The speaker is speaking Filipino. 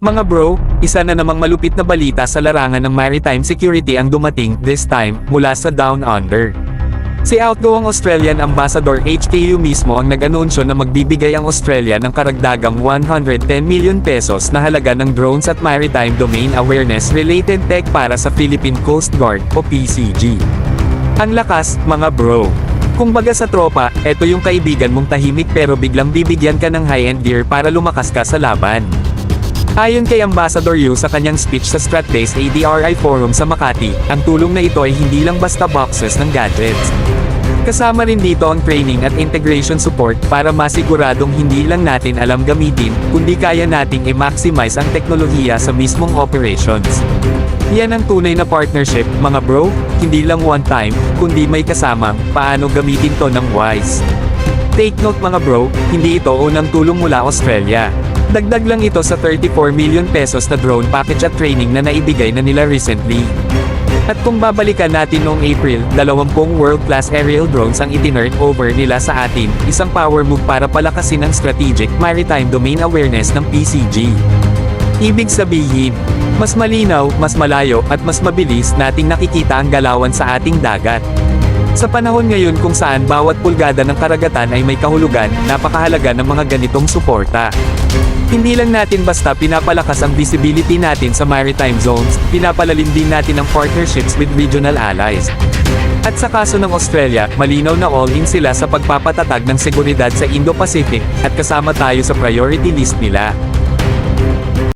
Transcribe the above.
Mga bro, isa na namang malupit na balita sa larangan ng maritime security ang dumating, this time, mula sa Down Under. Si outgoing Australian Ambassador HKU mismo ang nag-anunsyo na magbibigay ang Australia ng karagdagang 110 million pesos na halaga ng drones at maritime domain awareness related tech para sa Philippine Coast Guard o PCG. Ang lakas, mga bro. Kung baga sa tropa, eto yung kaibigan mong tahimik pero biglang bibigyan ka ng high-end gear para lumakas ka sa laban. Ayon kay Ambassador Yu sa kanyang speech sa Stratbase ADRI Forum sa Makati, ang tulong na ito ay hindi lang basta boxes ng gadgets. Kasama rin dito ang training at integration support para masiguradong hindi lang natin alam gamitin, kundi kaya nating i-maximize ang teknolohiya sa mismong operations. Yan ang tunay na partnership, mga bro, hindi lang one time, kundi may kasamang, paano gamitin to ng wise. Take note mga bro, hindi ito unang tulong mula Australia. Dagdag lang ito sa 34 million pesos na drone package at training na naibigay na nila recently. At kung babalikan natin noong April, 20 world-class aerial drones ang itinurn over nila sa atin, isang power move para palakasin ang strategic maritime domain awareness ng PCG. Ibig sabihin, mas malinaw, mas malayo, at mas mabilis nating nakikita ang galawan sa ating dagat. Sa panahon ngayon kung saan bawat pulgada ng karagatan ay may kahulugan, napakahalaga ng mga ganitong suporta. Hindi lang natin basta pinapalakas ang visibility natin sa maritime zones, pinapalalim din natin ang partnerships with regional allies. At sa kaso ng Australia, malinaw na all-in sila sa pagpapatatag ng seguridad sa Indo-Pacific, at kasama tayo sa priority list nila.